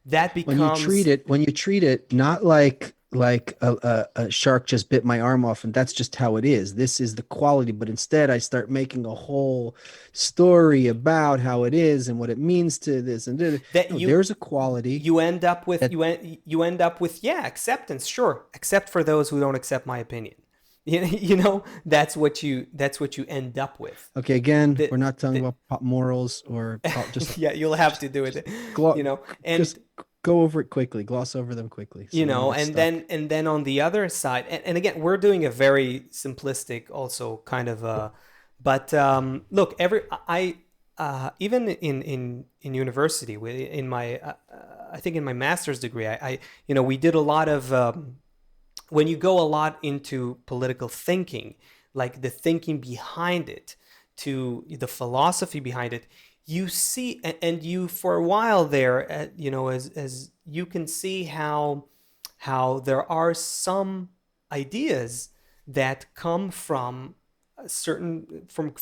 that When you treat becomes, it, not like like a shark just bit my arm off and that's just how it is. This is the quality. But instead, I start making a whole story about how it is and what it means to this. And that no, you there's a quality you end up with that, you end up with, yeah, acceptance, sure, except for those who don't accept my opinion. You know, that's what you end up with. okay, again, The, we're not talking the about pop morals or yeah, you'll have just, to do just, it, glo- you know, just and go over it quickly, gloss over them quickly so you we don't know, get stuck. and then on the other side, and again, we're doing a very simplistic, also kind of, but look, even in university, in my I think in my master's degree, you know, we did a lot of when you go a lot into political thinking, like the thinking behind it, to the philosophy behind it, you see, and you for a while there, you know, as you can see how there are some ideas that come from a certain from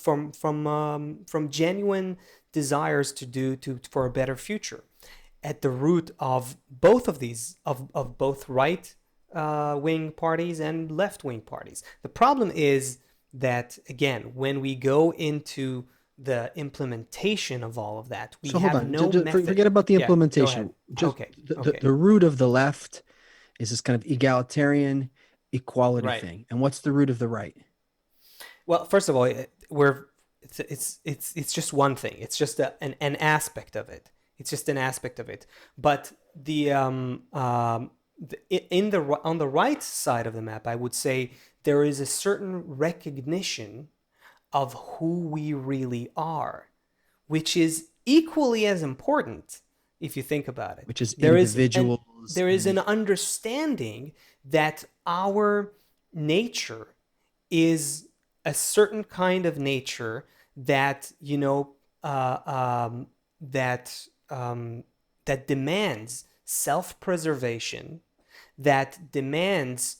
genuine desires to do to for a better future at the root of both of these of both right wing parties and left wing parties. The problem is that, again, when we go into the implementation of all of that, we So hold have on, no method. forget about the Yeah, go ahead. implementation. Just Okay, the, okay, the root of the left is this kind of egalitarian equality right. thing. And what's the root of the right? Well, first of all, we're it's just one thing. It's just an aspect of it. It's just an aspect of it. But in the on the right side of the map, I would say there is a certain recognition of who we really are, which is equally as important if you think about it. Which is There is an individuals and understanding that our nature is a certain kind of nature that, you know, that demands self-preservation, that demands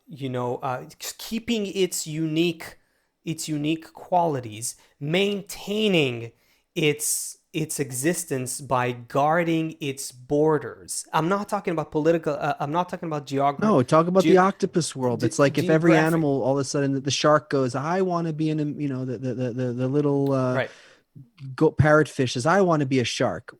you know, keeping its unique qualities, maintaining its existence by guarding its borders. I'm not talking about political. I'm not talking about no, talk about the ge- octopus world. It's like if every geographic. animal all of a sudden the shark goes, I want to be in a, you know, the little Right. goat parrotfish says, I want to be a shark.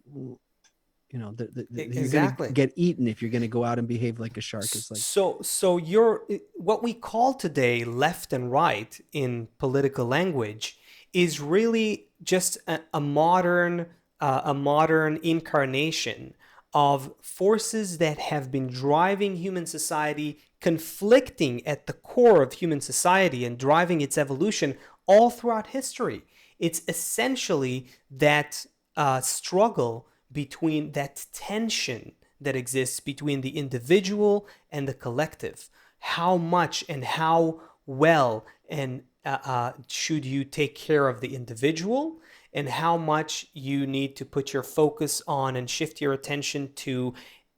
You know, you're going to Exactly. get eaten if you're going to go out and behave like a shark. It's like, So you're what we call today left and right in political language is really just a modern incarnation of forces that have been driving human society, conflicting at the core of human society and driving its evolution all throughout history. It's essentially that struggle between that tension that exists between the individual and the collective. How much and how well and should you take care of the individual, and how much you need to put your focus on and shift your attention to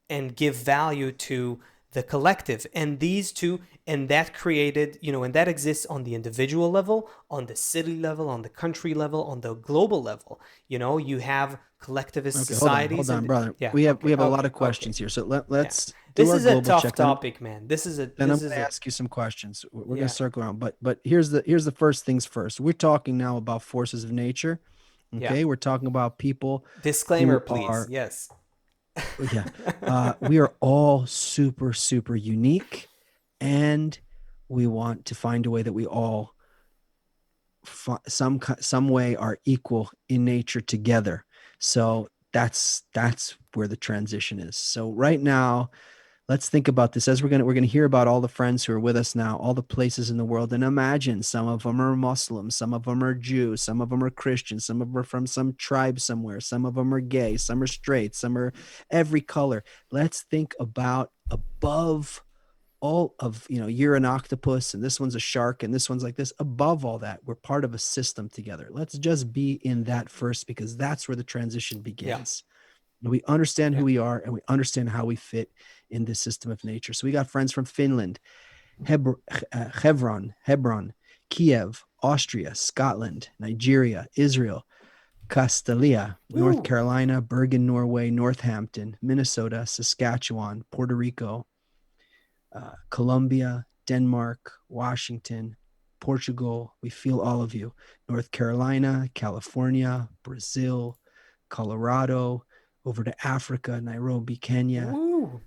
and give value to the collective. And these two, and that created, you know, and that exists on the individual level, on the city level, on the country level, on the global level. You know, you have collectivist okay, hold societies on, and brother. yeah, We okay, have a lot okay, of okay. questions here. So Yeah. let's do This our is a global tough check. topic, man. Then I'm This going is to a ask you some questions. We're going to yeah, circle around, but here's the first things first. We're talking now about forces of nature. yeah. Okay, we're talking about people Disclaimer, who please. are, Yes. yeah, we are all super super unique, and we want to find a way that we all some way are equal in nature together. So that's where the transition is. So right now, let's think about this as we're gonna hear about all the friends who are with us now, all the places in the world, and imagine some of them are Muslims, some of them are Jews, some of them are Christians, some of them are from some tribe somewhere, some of them are gay, some are straight, some are every color. Let's think about above all of, you know, you're an octopus and this one's a shark and this one's like this. Above all that, we're part of a system together. Let's just be in that first, because that's where the transition Yeah. begins. We understand Yeah. who we are and we understand how we fit in this system of nature. So we got friends from Finland, Hebron, Kiev, Austria, Scotland, Nigeria, Israel, Castalia, North Woo! Carolina, Bergen, Norway, Northampton, Minnesota, Saskatchewan, Puerto Rico, Colombia, Denmark, Washington, Portugal. We feel all of you. North Carolina, California, Brazil, Colorado, over to Africa, Nairobi, Kenya, Woo!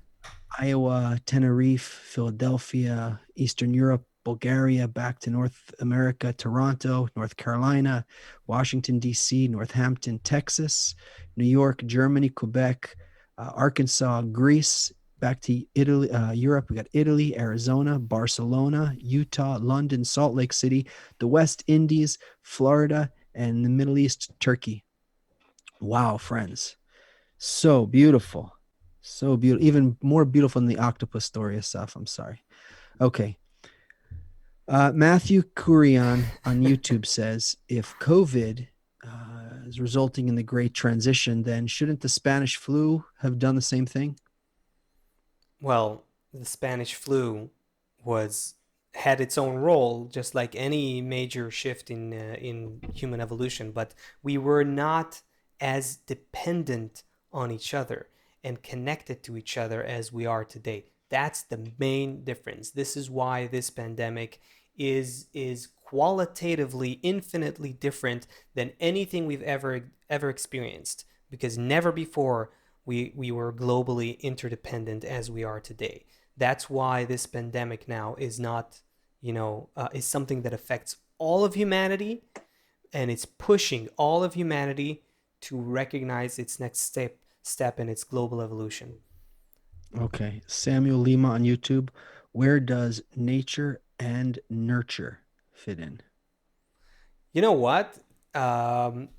Iowa, Tenerife, Philadelphia, Eastern Europe, Bulgaria, back to North America, Toronto, North Carolina, Washington, D.C., Northampton, Texas, New York, Germany, Quebec, Arkansas, Greece, back to Italy, Europe. We got Italy, Arizona, Barcelona, Utah, London, Salt Lake City, the West Indies, Florida, and the Middle East, Turkey. Wow, friends. So beautiful. So beautiful. Even more beautiful than the octopus story itself. I'm sorry. Okay. Matthew Kurian on YouTube says if COVID is resulting in the great transition, then shouldn't the Spanish flu have done the same thing? Well, the Spanish flu was had its own role, just like any major shift in human evolution, but we were not as dependent on each other and connected to each other as we are today. That's the main difference. This is why this pandemic is qualitatively infinitely different than anything we've ever experienced, because never before we were globally interdependent as we are today. That's why this pandemic now is not, is something that affects all of humanity, and it's pushing all of humanity to recognize its next step in its global evolution. Okay. Samuel Lima on YouTube. Where does nature and nurture fit in? You know what? Um,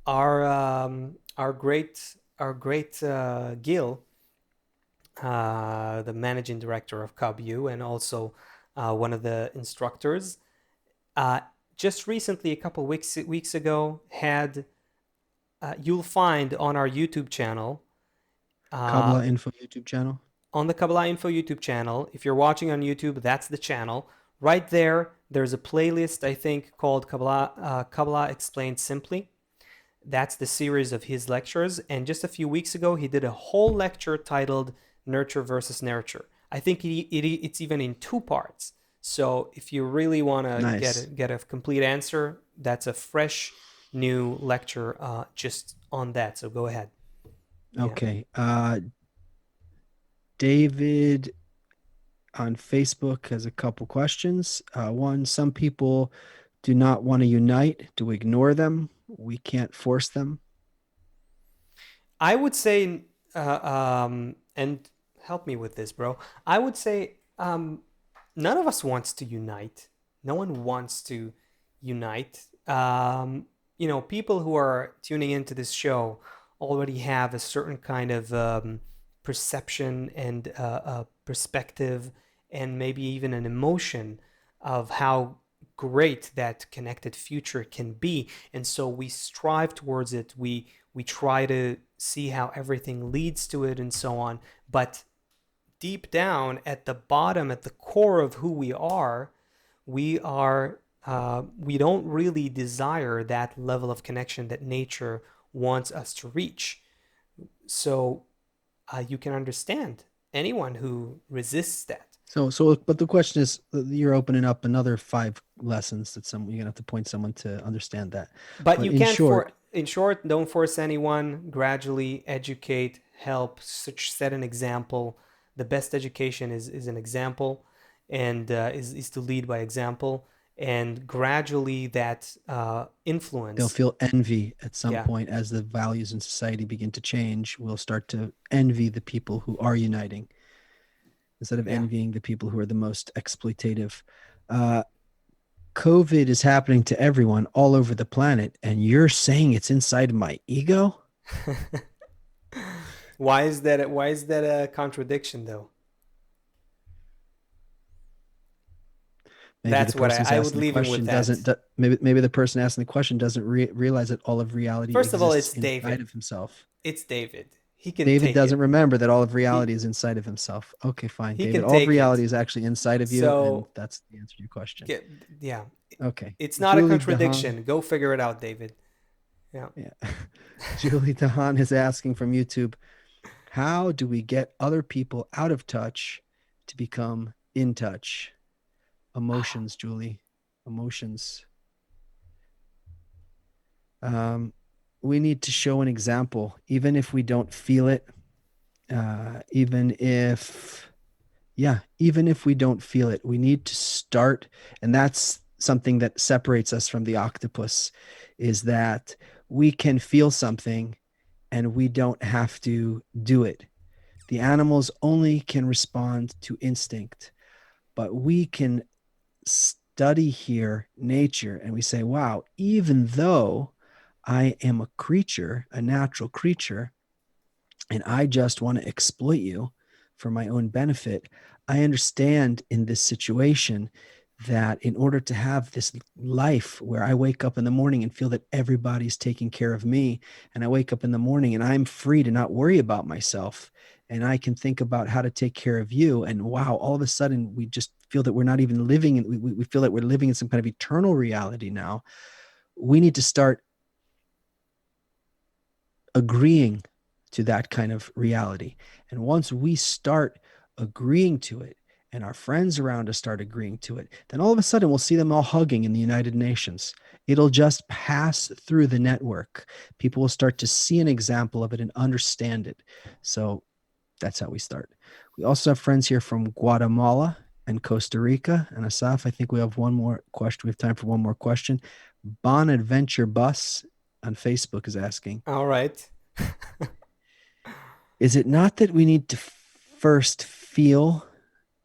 our great Gil, the managing director of CubU and also one of the instructors, uh, just recently, a couple weeks ago, had you'll find on our YouTube channel, uh, Kabbalah.info YouTube channel. on the Kabbalahinfo YouTube channel. If you're watching on YouTube, that's the channel. Right there, there's a playlist I think called Kabbalah Explained Simply. That's the series of his lectures. And just a few weeks ago, he did a whole lecture titled Nurture versus Nurture. I think it's even in two parts. So if you really want to Nice. get a complete answer, that's a fresh new lecture just on that. So go ahead. Yeah. Okay. David on Facebook has a couple questions. One, some people do not want to unite. Do we ignore them? We can't force them. I would say, and help me with this, bro. I would say none of us wants to unite. No one wants to unite. People who are tuning into this show already have a certain kind of perception and perspective, and maybe even an emotion of how great that connected future can be. And so we strive towards it. We try to see how everything leads to it and so on. But deep down at the bottom, at the core of who we don't really desire that level of connection that nature wants us to reach. So you can understand anyone who resists that. But the question is, you're opening up another 5 lessons that you're gonna have to point someone to understand that. But But you can't in short, don't force anyone. Gradually educate, help, set an example. The best education is an example, and is to lead by example. And gradually, that they'll influence, feel envy at some yeah, point as the values in society begin to change. We'll start to envy the people who are uniting instead of yeah. envying the people who are the most exploitative. Uh, COVID is happening to everyone all over the planet, and you're saying it's inside my ego? Why is that? Why is that a contradiction, though? Maybe the That's what person who's I would asking the leave him with question that. doesn't. Maybe the person asking the question doesn't realize that all of reality First of all, exists it's inside David. of himself. It's David. He can David take doesn't it. remember that all of reality He is inside of himself. Okay, fine, he David. can All of take reality it. is actually inside of you, and So that's the answer to your question. get yeah. Okay, It's not a Julie Dahan. contradiction. Go figure it out, David. Yeah. Yeah. Julie Dahan is asking from YouTube, how do we get other people out of touch to become in touch? Emotions, Julie. Emotions. Um, we need to show an example, even if we don't feel it, even if even if we don't feel it, we need to start. And that's something that separates us from the octopus, is that we can feel something and we don't have to do it. The animals only can respond to instinct, but we can study here nature and we say, wow, even though I am a creature, a natural creature, and I just want to exploit you for my own benefit, I understand in this situation that in order to have this life where I wake up in the morning and feel that everybody's taking care of me, and I wake up in the morning and I'm free to not worry about myself, and I can think about how to take care of you, and wow, all of a sudden we just feel that we're not even living, and we feel that we're living in some kind of eternal reality now. We need to start agreeing to that kind of reality. And once we start agreeing to it, and our friends around us start agreeing to it, then all of a sudden we'll see them all hugging in the United Nations. It'll just pass through the network. People will start to see an example of it and understand it. So that's how we start. We also have friends here from Guatemala and Costa Rica. And Asaf, I think we have one more question. We have time for one more question. Bon Adventure Bus on Facebook is asking, All right. is it not that we need to first feel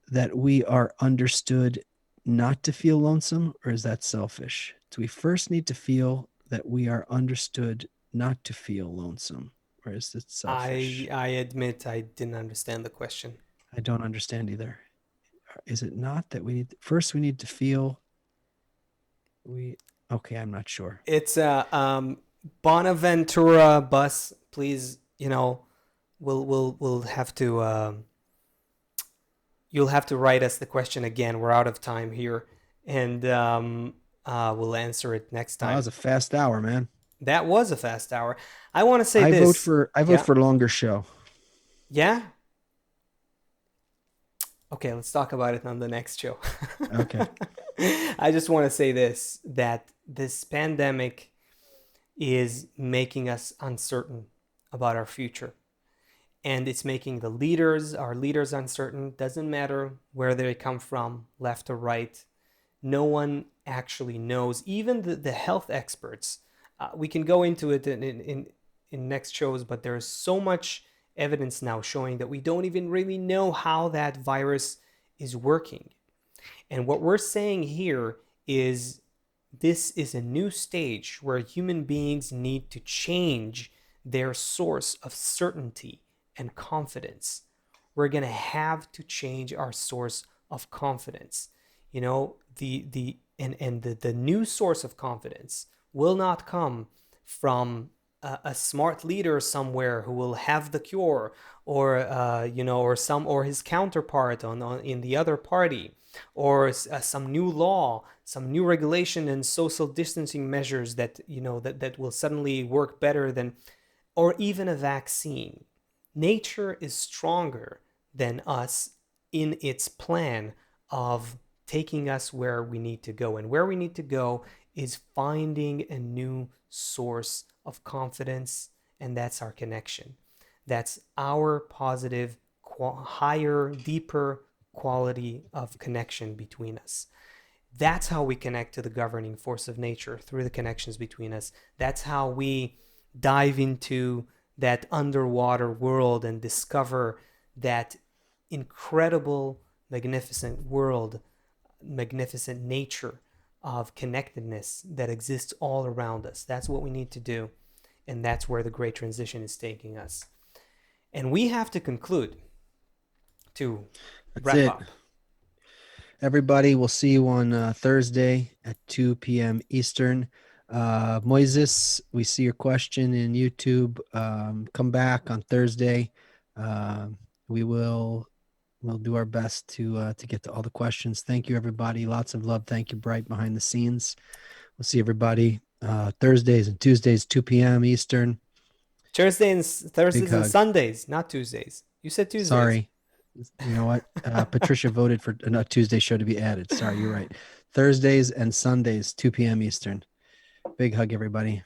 that we are understood not to feel lonesome, or is that selfish? Do we first need to feel that we are understood not to feel lonesome, or is it I selfish? I admit I didn't understand the question. I don't understand either. Is it not that we need to feel we okay, I'm not sure. It's a Bonaventura bus. Please, we'll have to you'll have to write us the question again. We're out of time here, and we'll answer it next Oh, that time. was a fast hour, man. That was a fast hour. I want to say this. I vote Yeah, for a longer show. yeah. Okay, let's talk about it on the next show. Okay. I just want to say this, that this pandemic is making us uncertain about our future. And it's making our leaders uncertain. Doesn't matter where they come from, left or right. No one actually knows. Even the health experts. We can go into it in next shows, but there's so much evidence now showing that we don't even really know how that virus is working. And what we're saying here is this is a new stage where human beings need to change their source of certainty and confidence. We're going to have to change our source of confidence. The new source of confidence will not come from a smart leader somewhere who will have the cure, or or his counterpart in the other party, or some new law, some new regulation and social distancing measures that will suddenly work better than, or even a vaccine. Nature is stronger than us in its plan of taking us where we need to go. And where we need to go is finding a new source of confidence, and that's our connection. That's our positive, higher, deeper quality of connection between us. That's how we connect to the governing force of nature, through the connections between us. That's how we dive into that underwater world and discover that incredible, magnificent world, magnificent nature of connectedness that exists all around us. That's what we need to do. And that's where the great transition is taking us. And we have to conclude, to That's wrap it. up. Everybody, we'll see you on Thursday at 2 p.m. Eastern. Moises, we see your question in YouTube. Come back on Thursday. Uh, we will we'll do our best to get to all the questions. Thank you, everybody. Lots of love. Thank you, Bright, behind the scenes. We'll see everybody Thursdays and Tuesdays, 2 p.m. Eastern. Big Thursdays and hug. Sundays, not Tuesdays. You said Tuesdays. Sorry. You know what? Patricia voted for a Tuesday show to be added. Sorry, you're right. Thursdays and Sundays, 2 p.m. Eastern. Big hug, everybody.